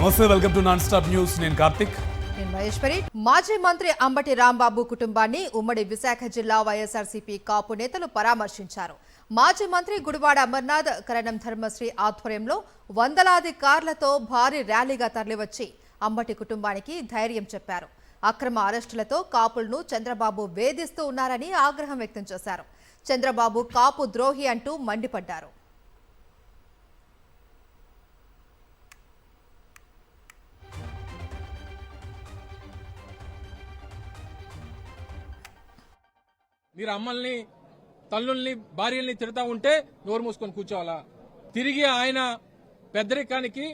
నమస్తే, welcome to non stop news. నేను కార్తిక్. మహేశ్వరి. మాజీ మంత్రి అంబటి రాంబాబు కుటుంబాన్ని ఉమ్మడి విశాఖ జిల్లా వైఎస్ఆర్సీపీ కాపు నేతలు పరామర్శించారు. మాజీ మంత్రి గుడివాడ అమర్నాథ్, కరణం ధర్మశ్రీ ఆధ్వర్యంలో వందలాది కార్లతో భారీ ర్యాలీగా తరలివచ్చి అంబటి కుటుంబానికి ధైర్యం చెప్పారు. అక్రమ అరెస్టులతో కాపులను చంద్రబాబు వేధిస్తూ ఉన్నారని ఆగ్రహం వ్యక్తం చేశారు. చంద్రబాబు కాపు ద్రోహి అంటూ మండిపడ్డారు. మీరు అమ్మల్ని, తల్లుల్ని, భార్యల్ని తిడతా ఉంటే నోరు మూసుకొని కూర్చోవాలా? తిరిగి ఆయన పెద్దరికానికి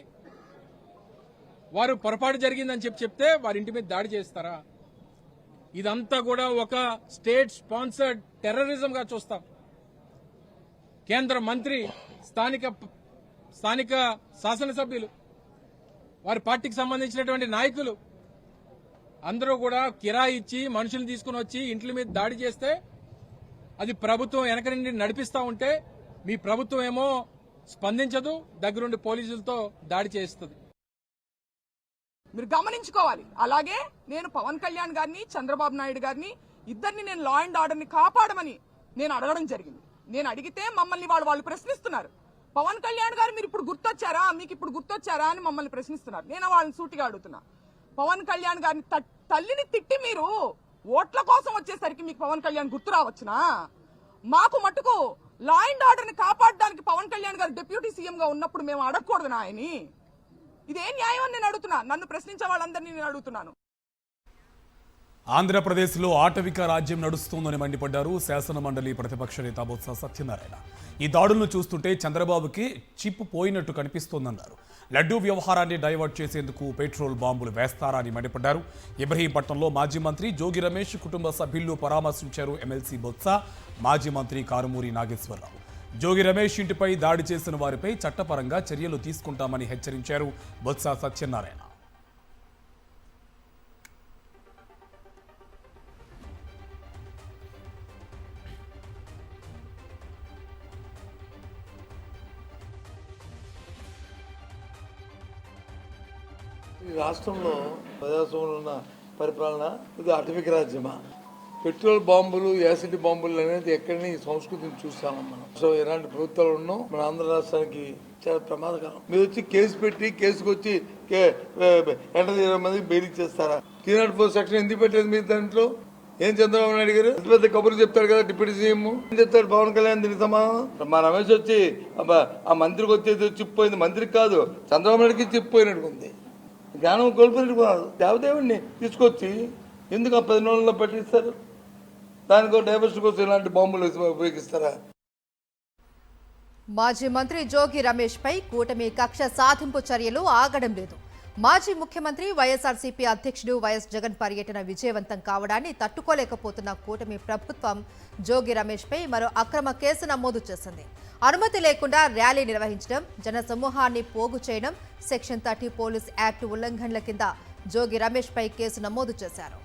వారు పొరపాటు జరిగిందని చెప్తే వారి ఇంటి మీద దాడి చేస్తారా? ఇదంతా కూడా ఒక స్టేట్ స్పాన్సర్డ్ టెర్రరిజం గా చూస్తాం. కేంద్ర మంత్రి, స్థానిక శాసనసభ్యులు, వారి పార్టీకి సంబంధించినటువంటి నాయకులు అందరూ కూడా కిరాయి ఇచ్చి మనుషులు తీసుకుని వచ్చి ఇంట్ల మీద దాడి చేస్తే అది ప్రభుత్వం వెనక నుండి నడిపిస్తా ఉంటే మీ ప్రభుత్వం ఏమో స్పందించదు, దగ్గరుండి పోలీసులతో దాడి చేస్తుంది. మీరు గమనించుకోవాలి. అలాగే నేను పవన్ కళ్యాణ్ గారిని, చంద్రబాబు నాయుడు గారిని ఇద్దరిని నేను లా అండ్ ఆర్డర్ ని కాపాడమని నేను అడగడం జరిగింది. నేను అడిగితే మమ్మల్ని వాళ్ళు ప్రశ్నిస్తున్నారు. పవన్ కళ్యాణ్ గారు మీరు ఇప్పుడు గుర్తొచ్చారా, మీకు ఇప్పుడు గుర్తొచ్చారా అని మమ్మల్ని ప్రశ్నిస్తున్నారు. నేను వాళ్ళని సూటిగా అడుగుతున్నా, పవన్ కళ్యాణ్ గారిని తల్లిని తిట్టి మీరు ఓట్ల కోసం వచ్చేసరికి మీకు పవన్ కళ్యాణ్ గుర్తు రావచ్చునా? మాకు మటుకు లా అండ్ ఆర్డర్ ని కాపాడడానికి పవన్ కళ్యాణ్ గారు డిప్యూటీ సీఎం గా ఉన్నప్పుడు మేము అడగకూడదు ఆయన్ని? ఇదే న్యాయం అని నేను అడుగుతున్నా. నన్ను ప్రశ్నించే వాళ్ళందరినీ నేను అడుగుతున్నాను. ఆంధ్రప్రదేశ్లో ఆటవిక రాజ్యం నడుస్తోందని మండిపడ్డారు శాసన మండలి ప్రతిపక్ష నేత బొత్స సత్యనారాయణ. ఈ దాడులను చూస్తుంటే చంద్రబాబుకి చిప్పు పోయినట్టు కనిపిస్తోందన్నారు. లడ్డూ వ్యవహారాన్ని డైవర్ట్ చేసేందుకు పెట్రోల్ బాంబులు వేస్తారా అని మండిపడ్డారు. ఇబ్రహీంపట్నంలో మాజీ మంత్రి జోగి రమేష్ కుటుంబ సభ్యులు పరామర్శించారు ఎమ్మెల్సీ బొత్స, మాజీ మంత్రి కారుమూరి నాగేశ్వరరావు. జోగి రమేష్ ఇంటిపై దాడి చేసిన వారిపై చట్టపరంగా చర్యలు తీసుకుంటామని హెచ్చరించారు బొత్స సత్యనారాయణ. ఈ రాష్ట్రంలో ప్రజాస్వామ్యంలో ఉన్న పరిపాలన ఇది అటవిక రాజ్యమా? పెట్రోల్ బాంబులు, యాసిడ్ బాంబులు అనేది ఎక్కడిని ఈ సంస్కృతిని చూస్తాము మనం. సో ఎలాంటి ప్రభుత్వాలు ఉన్నాం మన ఆంధ్ర రాష్ట్రానికి చాలా ప్రమాదకరం. మీరు వచ్చి కేసు పెట్టి కేసుకు వచ్చి 20 మందికి బెయిల్ ఇచ్చేస్తారా? 304 సెక్షన్ ఎందుకు పెట్టలేదు మీరు దాంట్లో? ఏం చంద్రబాబు నాయుడు గారు పెద్ద పెద్ద కబుర్లు చెప్తాడు కదా డిప్యూటీ సీఎం, ఏం చెప్తాడు పవన్ కళ్యాణ్ దీనికి సమాధానం? మా రమేష్ వచ్చి ఆ మంత్రికి వచ్చేది చిప్పిపోయింది, మంత్రికి కాదు చంద్రబాబు నాయుడికి చిప్పిపోయినట్టు ఉంది. జ్ఞానం కోల్పోయినట్టు దేవదేవుడిని తీసుకొచ్చి ఎందుకు ఆ 10 నెలల్లో పెట్టిస్తారు? దానికో డైవర్సిటీ కోసం ఇలాంటి బాంబులు ఉపయోగిస్తారా? మాజీ మంత్రి జోగి రమేష్ పై కూటమి కక్ష సాధింపు చర్యలు ఆగడం లేదు. మాజీ ముఖ్యమంత్రి వైఎస్ఆర్సీపీ అధ్యక్షుడు వైఎస్ జగన్ పర్యటన విజయవంతం కావడాన్ని తట్టుకోలేకపోతున్న కూటమి ప్రభుత్వం జోగి రమేష్ పై మరో అక్రమ కేసు నమోదు చేసింది. అనుమతి లేకుండా ర్యాలీ నిర్వహించడం, జన సమూహాన్ని పోగు చేయడం, సెక్షన్ 30 పోలీస్ యాక్ట్ ఉల్లంఘనల కింద జోగి రమేష్ పై కేసు నమోదు చేశారు.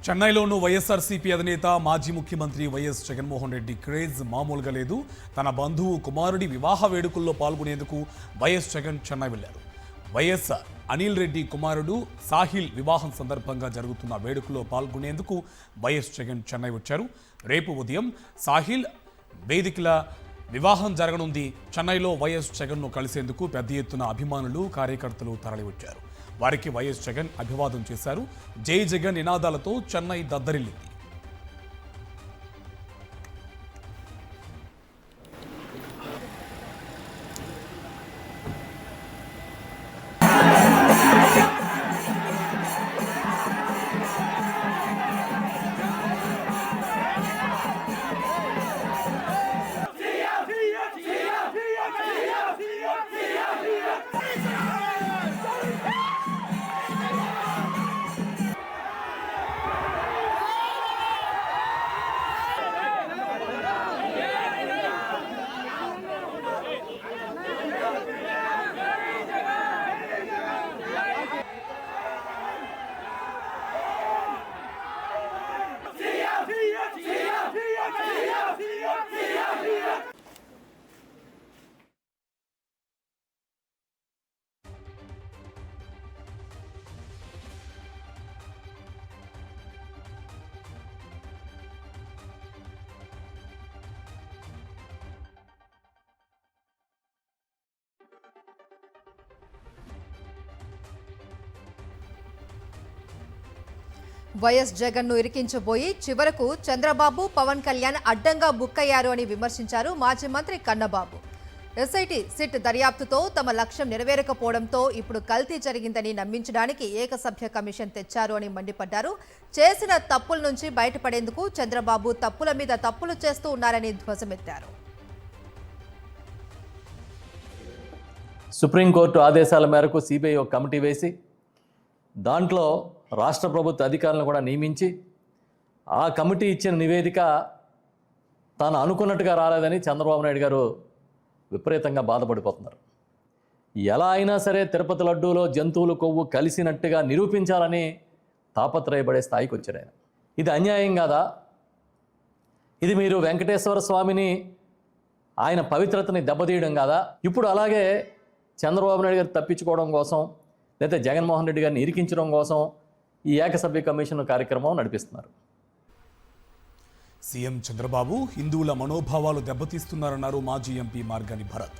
చెన్నైలోనూ వైఎస్ఆర్సీపీ అధినేత మాజీ ముఖ్యమంత్రి వైఎస్ జగన్మోహన్ రెడ్డి క్రేజ్ మామూలుగా లేదు. తన బంధువు కుమారుడి వివాహ వేడుకల్లో పాల్గొనేందుకు వైఎస్ జగన్ చెన్నై వెళ్లారు. వైఎస్ అనిల్ రెడ్డి కుమారుడు సాహిల్ వివాహం సందర్భంగా జరుగుతున్న వేడుకలో పాల్గొనేందుకు వైఎస్ జగన్ చెన్నై వచ్చారు. రేపు ఉదయం సాహిల్ వేదికల వివాహం జరగనుంది. చెన్నైలో వైఎస్ జగన్ను కలిసేందుకు పెద్ద ఎత్తున అభిమానులు, కార్యకర్తలు తరలివచ్చారు. వారికి వైఎస్ జగన్ అభివాదం చేశారు. జై జగన్ నినాదాలతో చెన్నై దద్దరిల్లింది. వైఎస్ జగన్ను ఇరికించబోయి చివరకు చంద్రబాబు పవన్ కళ్యాణ్ అడ్డంగా బుక్కయ్యారు అని విమర్శించారు మాజీ మంత్రి కన్నబాబు. ఎస్ఐటి సిట్ దర్యాప్తుతో తమ లక్ష్యం నెరవేరకపోవడంతో ఇప్పుడు కల్తీ జరిగిందని నమ్మించడానికి ఏకసభ్య కమిషన్ తెచ్చారు అని మండిపడ్డారు. చేసిన తప్పుల నుంచి బయటపడేందుకు చంద్రబాబు తప్పుల మీద తప్పులు చేస్తూ ఉన్నారని ధ్వజమెత్తారు. సుప్రీంకోర్టు ఆదేశాల మేరకు సిబిఐ ఒక కమిటీ వేసి దాంట్లో రాష్ట్ర ప్రభుత్వ అధికారులను కూడా నియమించి ఆ కమిటీ ఇచ్చిన నివేదిక తాను అనుకున్నట్టుగా రాలేదని చంద్రబాబు నాయుడు గారు విపరీతంగా బాధపడిపోతున్నారు. ఎలా అయినా సరే తిరుపతి లడ్డూలో జంతువుల కొవ్వు కలిసినట్టుగా నిరూపించాలని తాపత్రయపడే స్థాయికి వచ్చారు ఆయన. ఇది అన్యాయం కాదా? ఇది మీరు వెంకటేశ్వర స్వామిని ఆయన పవిత్రతని దెబ్బతీయడం కాదా? ఇప్పుడు అలాగే చంద్రబాబు నాయుడు గారు తప్పించుకోవడం కోసం లేదా జగన్మోహన్ రెడ్డి గారిని ఇరికించడం కోసం ఈ ఏకసభ్య కమిషన్ కార్యక్రమం నడిపిస్తున్నారు. సీఎం చంద్రబాబు హిందువుల మనోభావాలు దెబ్బతీస్తున్నారన్నారు మాజీ ఎంపీ మార్గాని భరత్.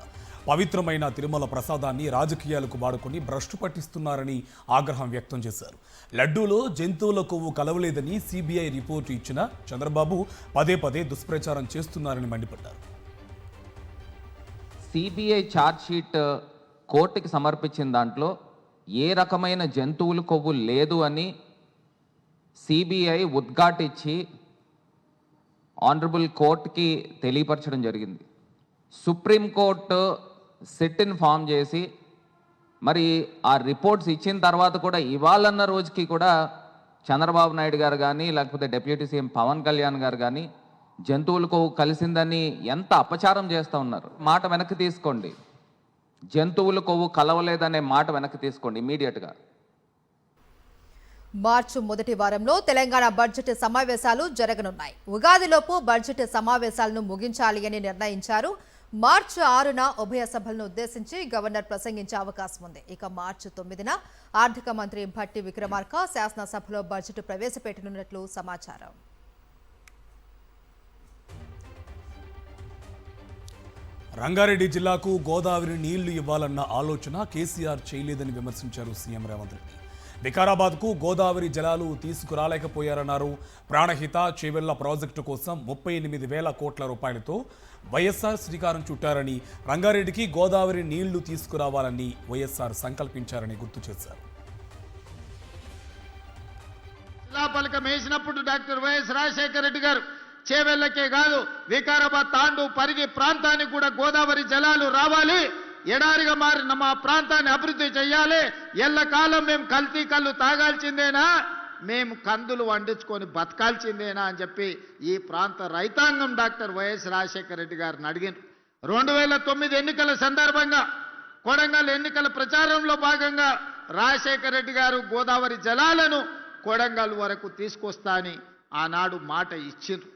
పవిత్రమైన తిరుమల ప్రసాదాన్ని రాజకీయాలకు వాడుకొని భ్రష్టు పట్టిస్తున్నారని ఆగ్రహం వ్యక్తం చేశారు. లడ్డూలో జంతువుల కొవ్వు కలవలేదని సిబిఐ రిపోర్టు ఇచ్చిన చంద్రబాబు పదే పదే దుష్ప్రచారం చేస్తున్నారని మండిపడ్డారు. సిబిఐ ఛార్జ్షీట్ కోర్టుకి సమర్పించిన దాంట్లో ఏ రకమైన జంతువుల కొవ్వు లేదు అని సిబిఐ ఉద్ఘాటించి ఆనరబుల్ కోర్టుకి తెలియపరచడం జరిగింది. సుప్రీంకోర్టు సిట్ని ఫామ్ చేసి మరి ఆ రిపోర్ట్స్ ఇచ్చిన తర్వాత కూడా ఇవాళన్న రోజుకి కూడా చంద్రబాబు నాయుడు గారు కానీ లేకపోతే డిప్యూటీ సీఎం పవన్ కళ్యాణ్ గారు కానీ జంతువులకు కలిసిందని ఎంత అపచారం చేస్తూ ఉన్నారు. మాట వెనక్కి తీసుకోండి. జంతువుల కొవ్వు కలవలేదనే మాట వెనక్కి తీసుకోండి ఇమీడియట్గా. మార్చి మొదటి వారంలో తెలంగాణ బడ్జెట్ సమావేశాలు జరగనున్నాయి. ఉగాదిలోపు బడ్జెట్ సమావేశాలను ముగించాలి అని నిర్ణయించారు. మార్చి 6న ఉభయ సభలను ఉద్దేశించి గవర్నర్ ప్రసంగించే అవకాశం ఉంది. ఇక మార్చి 9న ఆర్థిక మంత్రి భట్టి విక్రమార్క శాసనసభలో బడ్జెట్ ప్రవేశపెట్టనున్నట్లు సమాచారం. రంగారెడ్డి జిల్లాకు గోదావరి నీళ్లు ఇవ్వాలన్న ఆలోచన కేసీఆర్ చేయలేదని విమర్శించారు సీఎం రేవంత్ రెడ్డి. వికారాబాద్కు గోదావరి జలాలు తీసుకురాలేకపోయారన్నారు. ప్రాణహిత చేవెళ్ల ప్రాజెక్టు కోసం 38,000 కోట్ల రూపాయలతో వైఎస్ఆర్ శ్రీకారం చుట్టారని, రంగారెడ్డికి గోదావరి నీళ్లు తీసుకురావాలని వైఎస్ఆర్ సంకల్పించారని గుర్తు చేశారు. శిలాఫలకం వేసినప్పుడు డాక్టర్ వైఎస్ రాజశేఖర రెడ్డి గారు చేవెళ్లకే కాదు వికారాబాద్ తాండూ పరిగి ప్రాంతానికి కూడా గోదావరి జలాలు రావాలి, ఎడారిగా మారిన మా ప్రాంతాన్ని అభివృద్ధి చెయ్యాలి, ఎల్లకాలం మేము కల్తీ కళ్ళు తాగాల్సిందేనా, మేము కందులు వండించుకొని బతకాల్సిందేనా అని చెప్పి ఈ ప్రాంత రైతాంగం డాక్టర్ వైఎస్ రాజశేఖర రెడ్డి గారిని అడిగారు. 2009 ఎన్నికల సందర్భంగా కొడంగల్ ఎన్నికల ప్రచారంలో భాగంగా రాజశేఖర రెడ్డి గారు గోదావరి జలాలను కొడంగల్ వరకు తీసుకొస్తా అని ఆనాడు మాట ఇచ్చిండ్రు.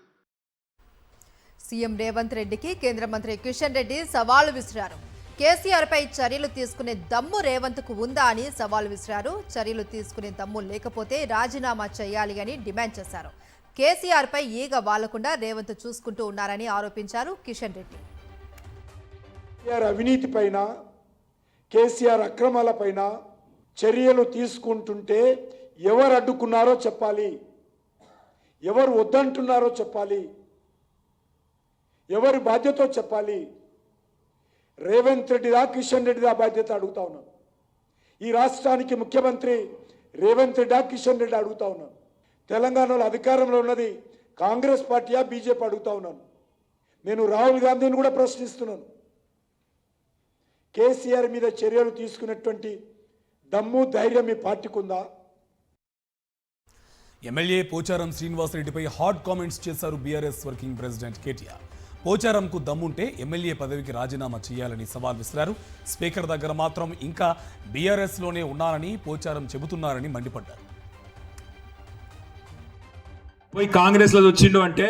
సీఎం రేవంత్ రెడ్డికి కేంద్ర మంత్రి కిషన్ రెడ్డి సవాలు విసిరారు. కేసీఆర్పై చర్యలు తీసుకునే దమ్ము రేవంత్కు ఉందా అని సవాల్ విసిరారు. చర్యలు తీసుకునే దమ్ము లేకపోతే రాజీనామా చేయాలి అని డిమాండ్ చేశారు. కేసీఆర్పై ఈగ వాలకుండా రేవంత్ చూసుకుంటూ ఉన్నారని ఆరోపించారు కిషన్ రెడ్డి. అవినీతి పైన, కేసీఆర్ అక్రమాల పైన చర్యలు తీసుకుంటుంటే ఎవరు అడ్డుకున్నారో చెప్పాలి, ఎవరు వద్దంటున్నారో చెప్పాలి, ఎవరి బాధ్యతో చెప్పాలి. రేవంత్ రెడ్డిదా కిషన్ రెడ్డిదా బాధ్యత అడుగుతా ఉన్నాను. ఈ రాష్ట్రానికి ముఖ్యమంత్రి రేవంత్ రెడ్డా కిషన్ రెడ్డి అడుగుతా ఉన్నాను. తెలంగాణలో అధికారంలో ఉన్నది కాంగ్రెస్ పార్టీయా బీజేపీ అడుగుతా ఉన్నాను. నేను రాహుల్ గాంధీని కూడా ప్రశ్నిస్తున్నాను. కేసీఆర్ మీద చర్యలు తీసుకునేటువంటి దమ్ము ధైర్యం ఈ పార్టీకి ఉందా? ఎమ్మెల్యే పోచారం శ్రీనివాసరెడ్డిపై హాట్ కామెంట్స్ చేశారు బీఆర్ఎస్ వర్కింగ్ ప్రెసిడెంట్ కేటీఆర్. పోచారంకు దమ్ముంటే ఎమ్మెల్యే పదవికి రాజీనామా చేయాలని సవాల్ విసిరారు. స్పీకర్ దగ్గర మాత్రం ఇంకా బీఆర్ఎస్లోనే ఉన్నారని పోచారం చెబుతున్నారని మండిపడ్డారు. పోయి కాంగ్రెస్లో వచ్చిండు అంటే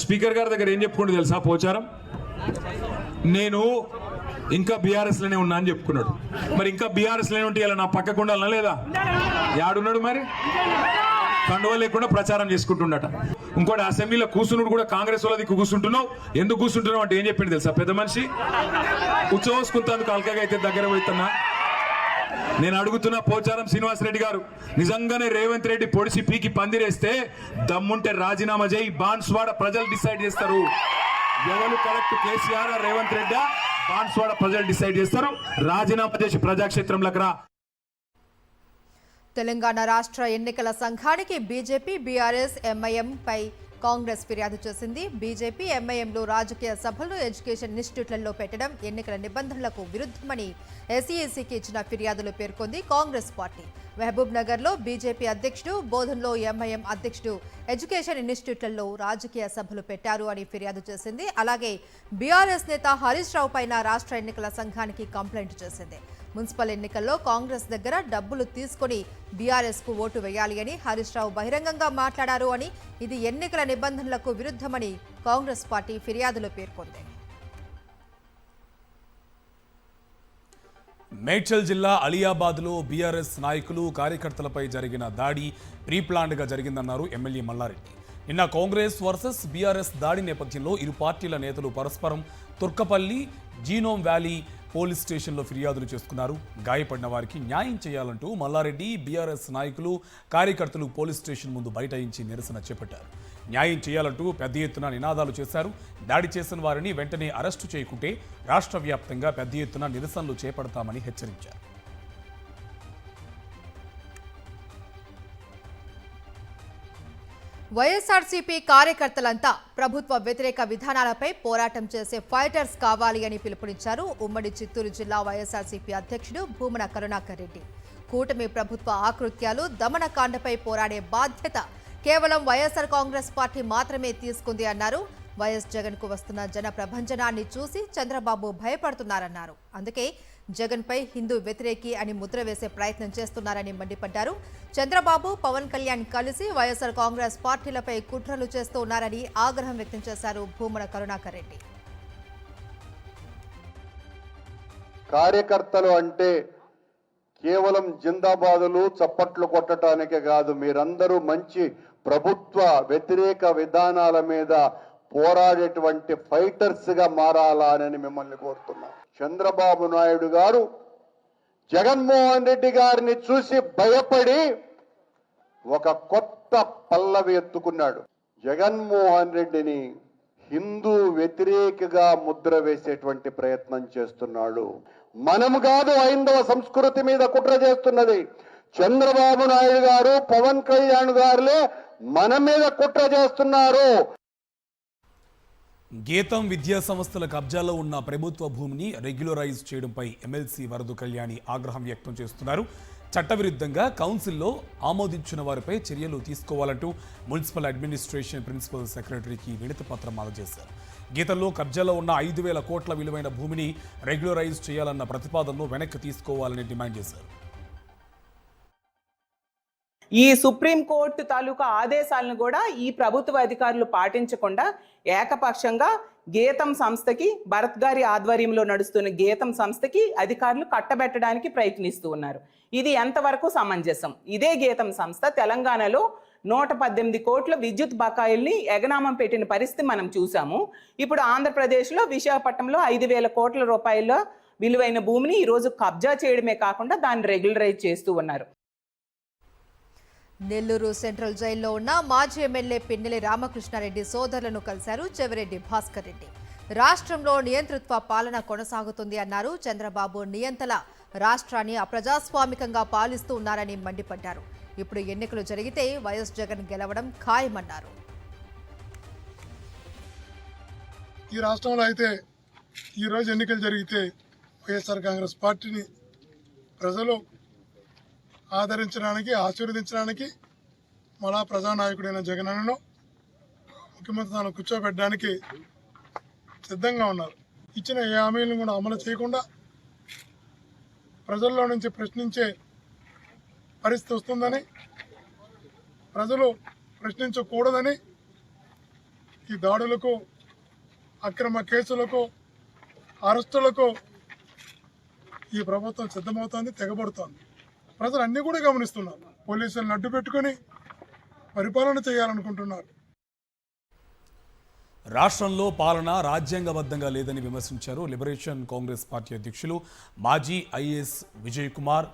స్పీకర్ గారి దగ్గర ఏం చెప్పుకుంటూ తెలుసా పోచారం, నేను ఇంకా బీఆర్ఎస్లోనే ఉన్నా అని చెప్పుకున్నాడు. మరి ఇంకా బీఆర్ఎస్లోనే ఉంటే ఇలా నా పక్కకు ఉండాలనా లేదా? యాడున్నాడు మరి? కండువ లేకుండా ప్రచారం చేసుకుంటుండట. ఇంకోటి అసెంబ్లీలో కూర్చున్నాడు కూడా కాంగ్రెస్ వాళ్ళది కూర్చుంటున్నావు, ఎందుకు కూర్చుంటున్నావు అంటే ఏం చెప్పింది తెలుసా? పెద్ద మనిషి ఉచ్చోసుకుంటాను కాల్కగా అయితే దగ్గర పోతున్నా నేను అడుగుతున్న పోచారం శ్రీనివాసరెడ్డి గారు, నిజంగానే రేవంత్ రెడ్డి పొడిసి పీకి పందిరేస్తే దమ్ముంటే రాజీనామా చేయి. బాన్స్వాడ ప్రజలు డిసైడ్ చేస్తారు ఎవరు కరెక్ట్, కేసీఆర్ రేవంత్ రెడ్డి. బాన్స్వాడ ప్రజలు డిసైడ్ చేస్తారు. రాజీనామా చేసి ప్రజాక్షేత్రంలోకి రా. తెలంగాణ రాష్ట్ర ఎన్నికల సంఘానికి బీజేపీ, బీఆర్ఎస్, ఎంఐఎం పై కాంగ్రెస్ ఫిర్యాదు చేసింది. బీజేపీ, ఎంఐఎంలు రాజకీయ సభలు, ఎడ్యుకేషన్ ఇన్స్టిట్యూట్లలో పెట్టడం ఎన్నికల నిబంధనలకు విరుద్ధమని ఎస్ఈసీకి ఇచ్చిన ఫిర్యాదులో పేర్కొంది కాంగ్రెస్ పార్టీ. మహబూబ్ నగర్లో బీజేపీ అధ్యక్షుడు, బోధన్లో ఎంఐఎం అధ్యక్షుడు ఎడ్యుకేషన్ ఇన్స్టిట్యూట్లలో రాజకీయ సభలు పెట్టారు అని ఫిర్యాదు చేసింది. అలాగే బీఆర్ఎస్ నేత హరీష్ రావు పైన రాష్ట్ర ఎన్నికల సంఘానికి కంప్లైంట్ చేసింది. మున్సిపల్ ఎన్నికల్లో కాంగ్రెస్ దగ్గర డబ్బులు తీసుకుని బీఆర్ఎస్కు ఓటు వేయాలి అని హరీష్ రావు బహిరంగంగా మాట్లాడారు అని, ఇది ఎన్నికల నిబంధనలకు విరుద్ధమని కాంగ్రెస్ పార్టీ ఫిర్యాదులో పేర్కొంది. మేడ్చల్ జిల్లా అలియాబాద్లో బీఆర్ఎస్ నాయకులు, కార్యకర్తలపై జరిగిన దాడి ప్రీప్లాన్డ్గా జరిగిందన్నారు ఎమ్మెల్యే మల్లారెడ్డి. నిన్న కాంగ్రెస్ వర్సెస్ బీఆర్ఎస్ దాడి నేపథ్యంలో ఇరు పార్టీల నేతలు పరస్పరం తుర్కపల్లి, జీనోమ్ వ్యాలీ పోలీస్ స్టేషన్లో ఫిర్యాదులు చేసుకున్నారు. గాయపడిన వారికి న్యాయం చేయాలంటూ మల్లారెడ్డి, బీఆర్ఎస్ నాయకులు, కార్యకర్తలు పోలీస్ స్టేషన్ ముందు బైఠాయించి నిరసన చేపట్టారు. న్యాయం చేయాలంటూ పెద్ద ఎత్తున నినాదాలు చేశారు. దాడి చేసిన వారిని వెంటనే అరెస్టు చేయకుంటే రాష్ట్ర వ్యాప్తంగా పెద్ద ఎత్తున నిరసనలు చేపడతామని హెచ్చరించారు. వైఎస్ఆర్సీపీ కార్యకర్తలంతా ప్రభుత్వ వ్యతిరేక విధానాలపై పోరాటం చేసే ఫైటర్స్ కావాలి అని పిలుపునిచ్చారు ఉమ్మడి చిత్తూరు జిల్లా వైఎస్ఆర్సీపీ అధ్యక్షుడు భూమన కరుణాకర్ రెడ్డి. కూటమి ప్రభుత్వ ఆకృత్యాలు, దమనకాండపై పోరాడే బాధ్యత కేవలం వైఎస్ఆర్ కాంగ్రెస్ పార్టీ మాత్రమే తీసుకుంది అన్నారు. వైఎస్ జగన్ కు వస్తున్న జన ప్రభంజనాన్ని చూసి చంద్రబాబు భయపడుతున్నారన్నారు. అందుకే జగన్ పై హిందూ వ్యతిరేకి అని ముద్ర వేసే ప్రయత్నం చేస్తున్నారని మండిపడ్డారు. చంద్రబాబు, పవన్ కళ్యాణ్ కలిసి వైఎస్ఆర్ కాంగ్రెస్ పార్టీలపై కుట్రలు చేస్తూ ఉన్నారని ఆగ్రహం వ్యక్తం చేశారు భూమన కరుణాకర్ రెడ్డి. కార్యకర్తలు అంటే కేవలం జిందాబాదులు చప్పట్లు కొట్టడానికే కాదు, మీరందరూ మంచి ప్రభుత్వ వ్యతిరేక విధానాల మీద పోరాడేటువంటి ఫైటర్స్ గా మారాలా అని మిమ్మల్ని కోరుతున్నాం. చంద్రబాబు నాయుడు గారు జగన్మోహన్ రెడ్డి గారిని చూసి భయపడి ఒక కొత్త పల్లవి ఎత్తుకున్నాడు. జగన్మోహన్ రెడ్డిని హిందూ వ్యతిరేకగా ముద్ర వేసేటువంటి ప్రయత్నం చేస్తున్నాడు. మనం కాదు హైందవ సంస్కృతి మీద కుట్ర చేస్తున్నది. చంద్రబాబు నాయుడు గారు, పవన్ కళ్యాణ్ గారులే మన మీద కుట్ర చేస్తున్నారు. గీతం విద్యా సంస్థల కబ్జాలో ఉన్న ప్రభుత్వ భూమిని రెగ్యులరైజ్ చేయడంపై ఎమ్మెల్సీ వరదు కళ్యాణి ఆగ్రహం వ్యక్తం చేస్తున్నారు. చట్టవిరుద్ధంగా కౌన్సిల్లో ఆమోదించిన వారిపై చర్యలు తీసుకోవాలంటూ మున్సిపల్ అడ్మినిస్ట్రేషన్ ప్రిన్సిపల్ సెక్రటరీకి వినతి పత్రం అందజేశారు. గీతంలో కబ్జాలో ఉన్న 5,000 కోట్ల విలువైన భూమిని రెగ్యులరైజ్ చేయాలన్న ప్రతిపాదనను వెనక్కి తీసుకోవాలని డిమాండ్ చేశారు. ఈ సుప్రీంకోర్టు తాలూకా ఆదేశాలను కూడా ఈ ప్రభుత్వ అధికారులు పాటించకుండా ఏకపక్షంగా గీతం సంస్థకి, భరత్ గారి ఆధ్వర్యంలో నడుస్తున్న గీతం సంస్థకి అధికారులు కట్టబెట్టడానికి ప్రయత్నిస్తూ ఉన్నారు. ఇది ఎంతవరకు సమంజసం? ఇదే గీతం సంస్థ తెలంగాణలో 118 కోట్ల విద్యుత్ బకాయిల్ని ఎగనామం పెట్టిన పరిస్థితి మనం చూసాము. ఇప్పుడు ఆంధ్రప్రదేశ్లో విశాఖపట్నంలో 5,000 కోట్ల రూపాయల విలువైన భూమిని ఈరోజు కబ్జా చేయడమే కాకుండా దాన్ని రెగ్యులరైజ్ చేస్తూ ఉన్నారు. నెల్లూరు సెంట్రల్ జైల్లో ఉన్న మాజీ ఎమ్మెల్యే పిన్నెల్లి రామకృష్ణారెడ్డి సోదరులను కలిశారు చెవిరెడ్డి భాస్కర్ రెడ్డి. రాష్ట్రంలో నియంతృత్వ పాలన కొనసాగుతుంది అన్నారు. చంద్రబాబు నియంతల రాష్ట్రాన్ని అప్రజాస్వామికంగా పాలిస్తూ ఉన్నారని మండిపడ్డారు. ఇప్పుడు ఎన్నికలు జరిగితే వైఎస్ జగన్ గెలవడం ఖాయమన్నారు. ఈ రాష్ట్రంలో అయితే ఈరోజు ఎన్నికలు జరిగితే వైఎస్ఆర్ కాంగ్రెస్ పార్టీని ప్రజలు ఆదరించడానికి, ఆశీర్వదించడానికి, మళ్ళా ప్రజానాయకుడైన జగనన్నను ముఖ్యమంత్రి తాను కూర్చోబెట్టడానికి సిద్ధంగా ఉన్నారు. ఇచ్చిన ఏ హామీలను కూడా అమలు చేయకుండా ప్రజల్లో నుంచి ప్రశ్నించే పరిస్థితి వస్తుందని, ప్రజలు ప్రశ్నించకూడదని ఈ దాడులకు, అక్రమ కేసులకు, అరెస్టులకు ఈ ప్రభుత్వం సిద్ధమవుతోంది, తెగబడుతోంది. ప్రజలు అన్నీ కూడా గమనిస్తున్నారు. పోలీసులను అడ్డు పెట్టుకుని పరిపాలన చేయాలనుకుంటున్నారు. రాష్ట్రంలో పాలన రాజ్యాంగబద్ధంగా లేదని విమర్శించారు లిబరేషన్ కాంగ్రెస్ పార్టీ అధ్యక్షులు మాజీ ఐఏఎస్ విజయ్ కుమార్.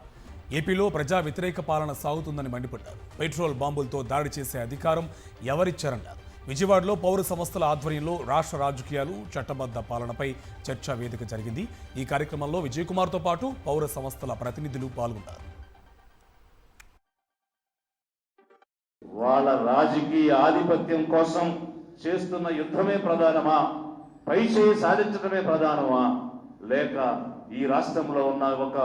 ఏపీలో ప్రజా వ్యతిరేక పాలన సాగుతుందని మండిపడ్డారు. పెట్రోల్ బాంబులతో దాడి చేసే అధికారం ఎవరిచ్చారన్నారు. విజయవాడలో పౌర సంస్థల ఆధ్వర్యంలో రాష్ట్ర రాజకీయాలు, చట్టబద్ధ పాలనపై చర్చా వేదిక జరిగింది. ఈ కార్యక్రమంలో విజయ్ కుమార్తో పాటు పౌర సంస్థల ప్రతినిధులు పాల్గొన్నారు. వాళ్ళ రాజకీయ ఆధిపత్యం కోసం చేస్తున్న యుద్ధమే ప్రధానమా, పైచేయి సాధించడమే ప్రధానమా, లేక ఈ రాష్ట్రంలో ఉన్న ఒక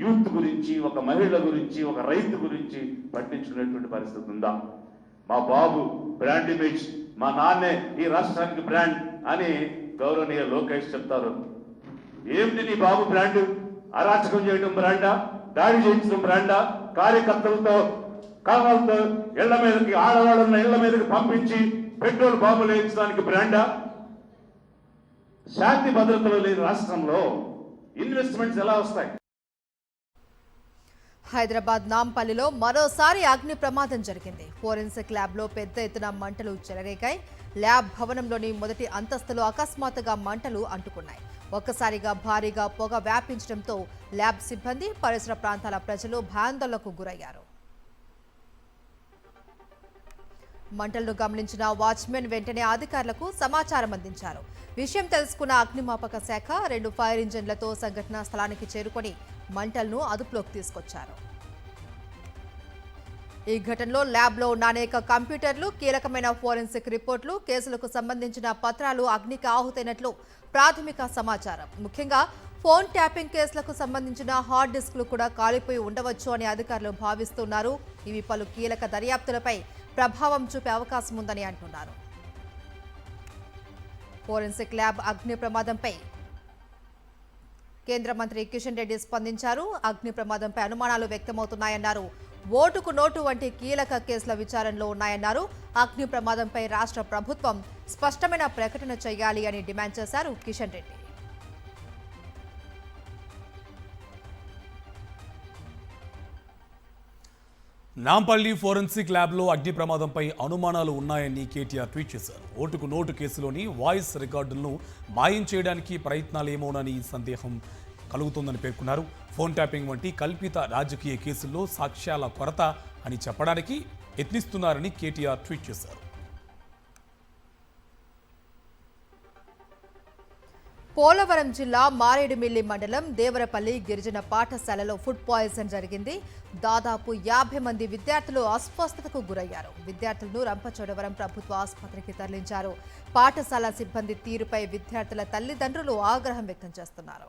యూత్ గురించి, ఒక మహిళ గురించి, ఒక రైతు గురించి పట్టించుకునేటువంటి పరిస్థితి ఉందా? మా బాబు బ్రాండ్ ఇమేజ్, మా నాన్నే ఈ రాష్ట్రానికి బ్రాండ్ అని గౌరవనీయ లోకేష్ చెప్తారు. ఏమిటి నీ బాబు బ్రాండ్? అరాచకం చేయడం బ్రాండా? దాడి చేయించడం బ్రాండా? కార్యకర్తలతో కావాలతో ఇళ్ల మీదకి, ఆడవాళ్ళన్న ఇళ్ల మీదకి పంపించి పెట్రోల్ బాంబులు వేయించడానికి బ్రాండా? శాంతి భద్రతలు లేని రాష్ట్రంలో ఇన్వెస్ట్మెంట్స్ ఎలా వస్తాయి? హైదరాబాద్ నాంపల్లిలో మరోసారి అగ్ని ప్రమాదం జరిగింది. ఫోరెన్సిక్ ల్యాబ్లో పెద్ద ఎత్తున మంటలు చెలరేగాయి. ల్యాబ్ భవనంలోని మొదటి అంతస్తులో అకస్మాత్తుగా మంటలు అంటుకున్నాయి. ఒక్కసారిగా భారీగా పొగ వ్యాపించడంతో ల్యాబ్ సిబ్బంది, పరిసర ప్రాంతాల ప్రజలు భయాందోళనకు గురయ్యారు. మంటలను గమనించిన వాచ్మెన్ వెంటనే అధికారులకు సమాచారం అందించారు. విషయం తెలుసుకున్న అగ్నిమాపక శాఖ 2 ఫైర్ ఇంజన్లతో సంఘటనా స్థలానికి చేరుకొని మంటలను అదుపులోకి తీసుకొచ్చారు. ఈ ఘటనలో ల్యాబ్లో ఉన్న అనేక కంప్యూటర్లు, కీలకమైన ఫోరెన్సిక్ రిపోర్టులు, కేసులకు సంబంధించిన పత్రాలు అగ్నికి ఆహుతైనట్లు ప్రాథమిక సమాచారం. ముఖ్యంగా ఫోన్ ట్యాపింగ్ కేసులకు సంబంధించిన హార్డ్ డిస్క్లు కూడా కాలిపోయి ఉండవచ్చు అని అధికారులు భావిస్తున్నారు. ఇవి పలు కీలక దర్యాప్తులపై ప్రభావం చూపే అవకాశం ఉందని అంటున్నారు. ఫోరెన్సిక్ ల్యాబ్ అగ్ని ప్రమాదంపై కేంద్ర మంత్రి కిషన్ రెడ్డి స్పందించారు. అగ్ని ప్రమాదంపై అనుమానాలు వ్యక్తమవుతున్నాయన్నారు. ఓటుకు నోటు వంటి కీలక కేసుల విచారణలో ఉన్నాయన్నారు. అగ్ని ప్రమాదంపై రాష్ట్ర ప్రభుత్వం స్పష్టమైన ప్రకటన చేయాలి అని డిమాండ్ చేశారు కిషన్ రెడ్డి. నాంపల్లి ఫోరెన్సిక్ ల్యాబ్లో అగ్ని ప్రమాదంపై అనుమానాలు ఉన్నాయని కేటీఆర్ ట్వీట్ చేశారు. ఓటుకు నోటు కేసులోని వాయిస్ రికార్డులను మాయం చేయడానికి ప్రయత్నాలేమోనని సందేహం కలుగుతోందని పేర్కొన్నారు. ఫోన్ ట్యాపింగ్ వంటి కల్పిత రాజకీయ కేసుల్లో సాక్ష్యాల కొరత అని చెప్పడానికి యత్నిస్తున్నారని కేటీఆర్ ట్వీట్ చేశారు. పోలవరం జిల్లా మారేడుమిల్లి మండలం దేవరపల్లి గిరిజన పాఠశాలలో ఫుడ్ పాయిజన్ జరిగింది. దాదాపు 50 మంది విద్యార్థులు అస్వస్థతకు గురయ్యారు. విద్యార్థులను రంపచోడవరం ప్రభుత్వ ఆసుపత్రికి తరలించారు. పాఠశాల సిబ్బంది తీరుపై విద్యార్థుల తల్లిదండ్రులు ఆగ్రహం వ్యక్తం చేస్తున్నారు.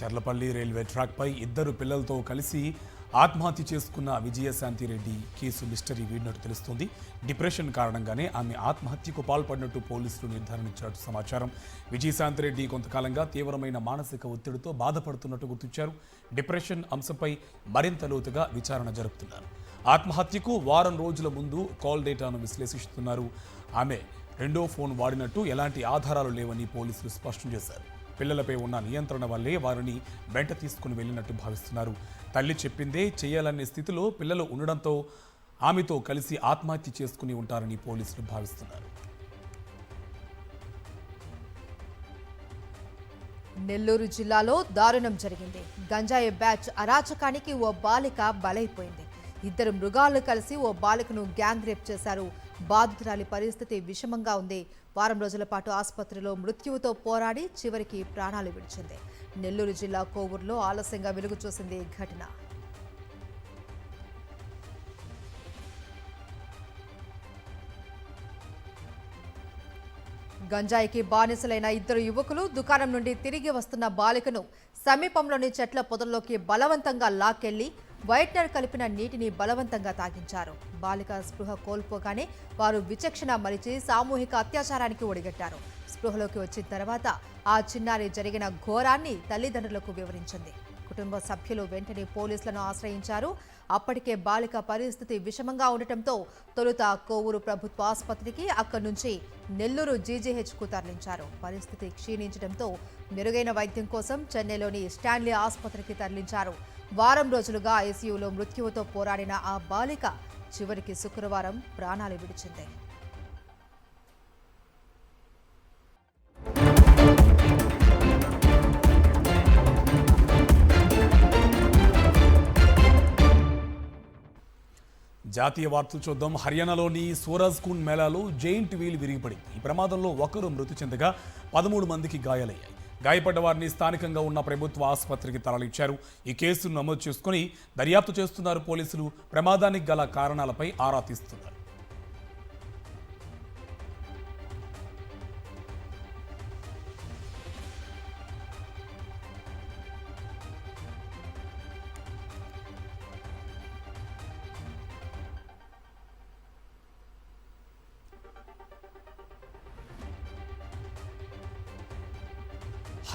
చర్లపల్లి రైల్వే ట్రాక్పై 2 పిల్లలతో కలిసి ఆత్మహత్య చేసుకున్న విజయశాంతిరెడ్డి కేసు మిస్టరీ వీడినట్టు తెలుస్తోంది. డిప్రెషన్ కారణంగానే ఆమె ఆత్మహత్యకు పాల్పడినట్టు పోలీసులు నిర్ధారించినట్టు సమాచారం. విజయశాంతిరెడ్డి కొంతకాలంగా తీవ్రమైన మానసిక ఒత్తిడితో బాధపడుతున్నట్టు గుర్తించారు. డిప్రెషన్ అంశంపై మరింత లోతుగా విచారణ జరుపుతున్నారు. ఆత్మహత్యకు వారం రోజుల ముందు కాల్ డేటాను విశ్లేషిస్తున్నారు. ఆమె 2వ ఫోన్ వాడినట్టు ఎలాంటి ఆధారాలు లేవని పోలీసులు స్పష్టం చేశారు. పిల్లలపై ఉన్న నియంత్రణ వల్లే వారిని వెంట తీసుకుని వెళ్ళినట్టు భావిస్తున్నారు. తల్లి చెప్పిందే చేయాలనే స్థితిలో పిల్లలు ఉండడంతో ఆమెతో కలిసి ఆత్మహత్య చేసుకుని ఉంటారని పోలీసులు భావిస్తున్నారు. నెల్లూరు జిల్లాలో దారుణం జరిగింది. గంజాయి బ్యాచ్ అరాచకానికి ఓ బాలిక బలైపోయింది. 2 మృగాలు కలిసి ఓ బాలికను గ్యాంగ్ రేప్ చేశారు. బాధితురాలి పరిస్థితి విషమంగా ఉంది. వారం రోజుల పాటు ఆసుపత్రిలో మృత్యువుతో పోరాడి చివరికి ప్రాణాలు విడిచింది. నెల్లూరు జిల్లా కోవూరులో ఆలస్యంగా వెలుగు చూసింది ఈ ఘటన. గంజాయికి బానిసలైన 2 యువకులు దుకాణం నుండి తిరిగి వస్తున్న బాలికను సమీపంలోని చెట్ల పొదల్లోకి బలవంతంగా లాక్కెళ్లి వైట్నర్ కలిపిన నీటిని బలవంతంగా తాగించారు. బాలిక స్పృహ కోల్పోగానే వారు విచక్షణ మరిచి సామూహిక అత్యాచారానికి ఒడిగట్టారు. స్పృహలోకి వచ్చిన తర్వాత ఆ చిన్నారి జరిగిన ఘోరాన్ని తల్లిదండ్రులకు వివరించింది. కుటుంబ సభ్యులు వెంటనే పోలీసులను ఆశ్రయించారు. అప్పటికే బాలిక పరిస్థితి విషమంగా ఉండటంతో తొలుత కోవూరు ప్రభుత్వ ఆసుపత్రికి, అక్కడి నుంచి నెల్లూరు జీజీహెచ్కు తరలించారు. పరిస్థితి క్షీణించడంతో మెరుగైన వైద్యం కోసం చెన్నైలోని స్టాన్లీ ఆసుపత్రికి తరలించారు. వారం రోజులుగా ఐసీయూలో మృత్యువుతో పోరాడిన ఆ బాలిక చివరికి శుక్రవారం ప్రాణాలు విడిచింది. జాతీయ వార్తలు చూద్దాం. హర్యానాలోని సోరాజ్కుండ్ మేళాలో జెయింట్ వీల్ విరిగిపడింది. ఈ ప్రమాదంలో ఒకరు మృతి చెందగా 13 మందికి గాయాలయ్యాయి. గాయపడ్డ వారిని స్థానికంగా ఉన్న ప్రభుత్వ ఆసుపత్రికి తరలించారు. ఈ కేసును నమోదు చేసుకుని దర్యాప్తు చేస్తున్నారు పోలీసులు. ప్రమాదానికి గల కారణాలపై ఆరా తీస్తున్నారు.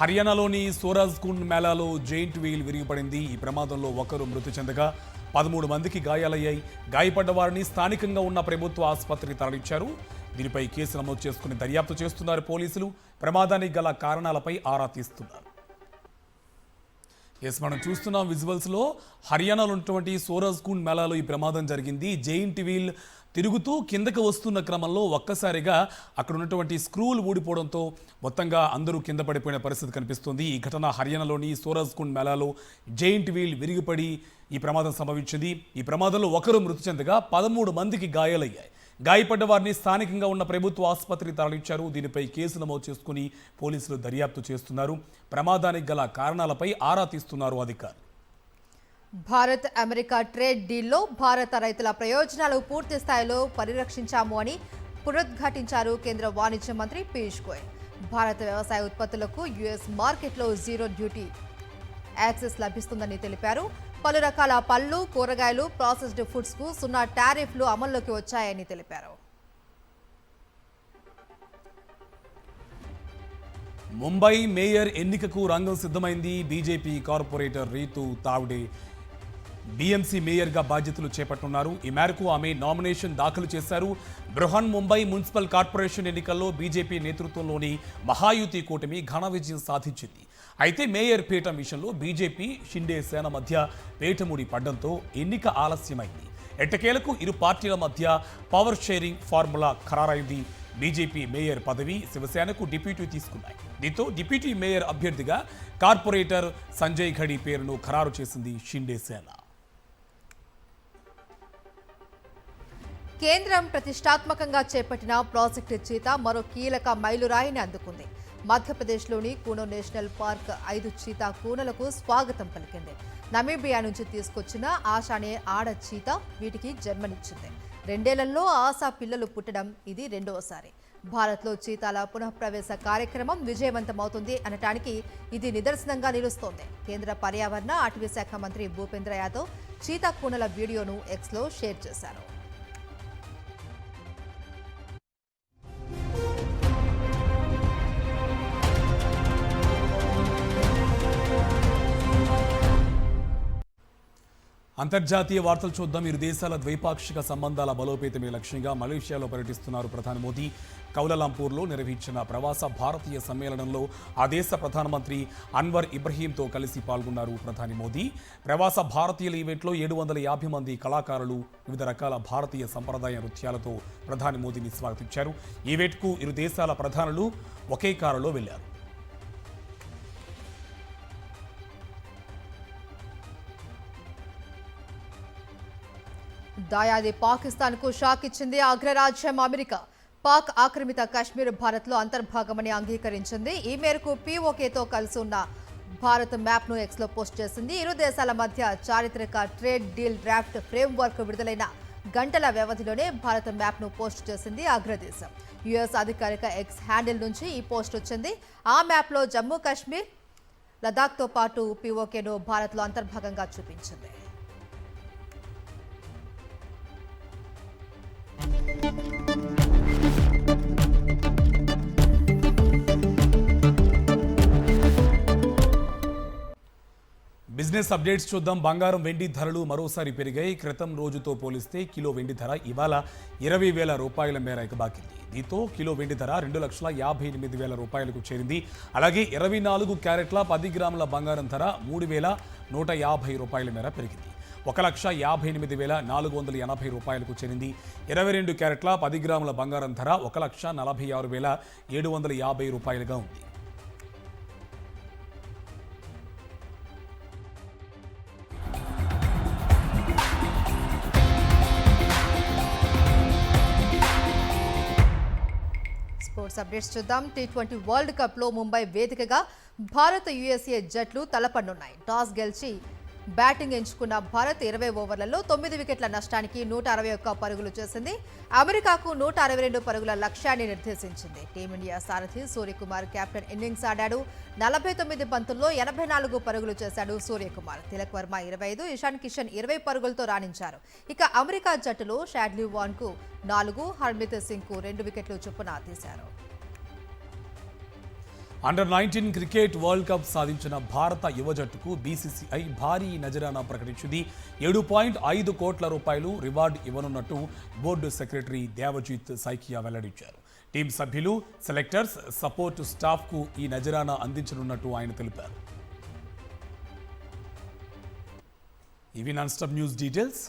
హర్యానాలోని సోరాజ్కుండ్ మేళాలో జెయింట్ వీల్ విరిగిపడింది. ఈ ప్రమాదంలో ఒకరు మృతి చెందగా 13 మందికి గాయాలయ్యాయి. గాయపడ్డ వారిని స్థానికంగా ఉన్న ప్రభుత్వ ఆసుపత్రికి తరలించారు. దీనిపై కేసు నమోదు చేసుకుని దర్యాప్తు చేస్తున్నారు పోలీసులు. ప్రమాదానికి గల కారణాలపై ఆరా తీస్తున్నారు. మనం చూస్తున్నాం విజువల్స్లో హర్యానాలో ఉన్నటువంటి సోరాజ్కుండ్ మేళాలో ఈ ప్రమాదం జరిగింది. జెయింట్ వీల్ తిరుగుతూ కిందకు వస్తున్న క్రమంలో ఒక్కసారిగా అక్కడ ఉన్నటువంటి స్క్రూలు ఊడిపోవడంతో మొత్తంగా అందరూ కింద పడిపోయిన పరిస్థితి కనిపిస్తుంది. ఈ ఘటన హర్యానాలోని సోరాజ్కుండ్ మేళాలో జెయింట్ వీల్ విరిగిపడి ఈ ప్రమాదం సంభవించింది. ఈ ప్రమాదంలో ఒకరు మృతి చెందగా 13 మందికి గాయాలయ్యాయి. గాయపడ్డ వారిని స్థానికంగా ఉన్న ప్రభుత్వ ఆసుపత్రికి తరలించారు. దీనిపై కేసు నమోదు చేసుకుని పోలీసులు దర్యాప్తు చేస్తున్నారు. ప్రమాదానికి గల కారణాలపై ఆరా తీస్తున్నారు అధికారులు. భారత్ అమెరికా ట్రేడ్ డీల్లో భారత రైతుల ప్రయోజనాలు పూర్తి స్థాయిలో పరిరక్షించాము అని పునరుద్ఘాటించారు కేంద్ర వాణిజ్య మంత్రి పీయూష్ గోయల్. భారత వ్యవసాయ ఉత్పత్తులకు యుఎస్ మార్కెట్లో జీరో డ్యూటీ యాక్సెస్ లభిస్తుందని తెలిపారు. పలు రకాల పళ్ళు, కూరగాయలు, ప్రాసెస్డ్ ఫుడ్స్ కు 0 టారిఫ్లు అమల్లోకి వచ్చాయని తెలిపారు. ముంబై మేయర్ ఎన్నికకు రంగం సిద్ధమైంది. BJP corporator Ritu Tawde BMC మేయర్గా బాధ్యతలు చేపట్టనున్నారు. ఈ మేరకు ఆమె నామినేషన్ దాఖలు చేశారు. బృహన్ ముంబై మున్సిపల్ కార్పొరేషన్ ఎన్నికల్లో బీజేపీ నేతృత్వంలోని మహాయుతి కూటమి ఘన విజయం సాధించింది. అయితే మేయర్ పీఠం విషయంలో బీజేపీ షిండే సేన మధ్య పేటముడి పడ్డంతో ఎన్నిక ఆలస్యమైంది. ఎట్టకేలకు ఇరు పార్టీల మధ్య పవర్ షేరింగ్ ఫార్ములా ఖరారైంది. బీజేపీ మేయర్ పదవి శివసేనకు డిప్యూటీ తీసుకున్నాయి. దీంతో డిప్యూటీ మేయర్ అభ్యర్థిగా కార్పొరేటర్ సంజయ్ ఘడి పేరును ఖరారు చేసింది షిండే సేన. కేంద్రం ప్రతిష్టాత్మకంగా చేపట్టిన ప్రాజెక్టు చీతా మరో కీలక మైలురాయిని అందుకుంది. మధ్యప్రదేశ్లోని కూనో నేషనల్ పార్క్ 5 చీతా కూనలకు స్వాగతం పలికింది. నమీబియా నుంచి తీసుకొచ్చిన ఆశ అనే ఆడ చీతా వీటికి జన్మనిచ్చింది. 2 ఏళ్లలో ఆశా పిల్లలు పుట్టడం ఇది 2వసారి. భారత్లో చీతాల పునఃప్రవేశ కార్యక్రమం విజయవంతమవుతుంది అనటానికి ఇది నిదర్శనంగా నిలుస్తోంది. కేంద్ర పర్యావరణ అటవీ శాఖ మంత్రి భూపేంద్ర యాదవ్ చీతా కూనల వీడియోను ఎక్స్లో షేర్ చేశారు. అంతర్జాతీయ వార్తలు చూద్దాం. ఇరు దేశాల ద్వైపాక్షిక సంబంధాల బలోపేతమే లక్ష్యంగా మలేషియాలో పర్యటిస్తున్నారు ప్రధాని మోదీ. కౌలాలంపూర్లో నిర్వహించిన ప్రవాస భారతీయ సమ్మేళనంలో ఆ దేశ ప్రధానమంత్రి అన్వర్ ఇబ్రహీంతో కలిసి పాల్గొన్నారు ప్రధాని మోదీ. ప్రవాస భారతీయుల ఈవెంట్లో 750 మంది కళాకారులు వివిధ రకాల భారతీయ సంప్రదాయ నృత్యాలతో ప్రధాని మోదీని స్వాగతించారు. ఈవెంట్కు ఇరు దేశాల ప్రధానులు ఒకే కారులో వెళ్లారు. దాయాది పాకిస్తాన్కు షాక్ ఇచ్చింది అగ్రరాజ్యం అమెరికా. పాక్ ఆక్రమిత కాశ్మీర్ భారత్లో అంతర్భాగమని అంగీకరించింది. ఈ మేరకు పీఓకేతో కలిసి ఉన్న భారత్ మ్యాప్ను ఎక్స్లో పోస్ట్ చేసింది. ఇరు దేశాల మధ్య చారిత్రక ట్రేడ్ డీల్ డ్రాఫ్ట్ ఫ్రేమ్వర్క్ విడుదలైన గంటల వ్యవధిలోనే భారత్ మ్యాప్ను పోస్ట్ చేసింది అగ్రదేశం. యుఎస్ అధికారిక ఎక్స్ హ్యాండిల్ నుంచి ఈ పోస్ట్ వచ్చింది. ఆ మ్యాప్లో జమ్మూ కాశ్మీర్, లదాఖ్తో పాటు పీఓకేను భారత్లో అంతర్భాగంగా చూపించింది. బిజినెస్ అప్డేట్స్ చూద్దాం. బంగారం, వెండి ధరలు మరోసారి పెరిగాయి. క్రితం రోజుతో పోలిస్తే కిలో వెండి ధర ఇవాళ 20,000 రూపాయల మేర ఎగబాకింది. దీంతో కిలో వెండి ధర 2,58,000 రూపాయలకు చేరింది. అలాగే 24 క్యారెట్ల 10 గ్రాముల బంగారం ధర 3,150 రూపాయల మేర పెరిగింది. 1,58,480 రూపాయలకు చేరింది. 22 క్యారెట్ల 10 గ్రాముల బంగారం ధర 1,46,750 రూపాయలుగా ఉంది. స్పోర్ట్స్ అప్డేట్స్ చూద్దాం. T20 వరల్డ్ కప్ లో ముంబై వేదికగా భారత్ యుఎస్ఏ జట్లు తలపడనున్నాయి. టాస్ గెలిచి బ్యాటింగ్ ఎంచుకున్న భారత్ 20 ఓవర్లలో 9 వికెట్ల నష్టానికి 161 పరుగులు చేసింది. అమెరికాకు 162 పరుగుల లక్ష్యాన్ని నిర్దేశించింది. టీమిండియా సారథి సూర్యకుమార్ కెప్టెన్ ఇన్నింగ్స్ ఆడాడు. 49 బంతుల్లో 84 పరుగులు చేశాడు సూర్యకుమార్. తిలక్ వర్మ 25, ఇషాన్ కిషన్ 20 పరుగులతో రాణించారు. ఇక అమెరికా జట్టులో షాడ్లీ వాన్ కు 4, హర్మిత్ సింగ్ కు 2 వికెట్లు చొప్పున తీశారు. అండర్-19 క్రికెట్ వరల్డ్ కప్ సాధించిన భారత యువ జట్టుకు బీసీసీఐ భారీ నజరానా ప్రకటించింది. 7.5 కోట్ల రూపాయలు రివార్డు ఇవ్వనున్నట్టు బోర్డు సెక్రటరీ దేవజిత్ సైకియా వెల్లడించారు. టీం సభ్యులు, సెలెక్టర్స్, సపోర్ట్ స్టాఫ్కు ఈ నజరానా అందించనున్నట్టు ఆయన తెలిపారు. ఇవి నాన్ స్టాప్ న్యూస్ డీటెయిల్స్.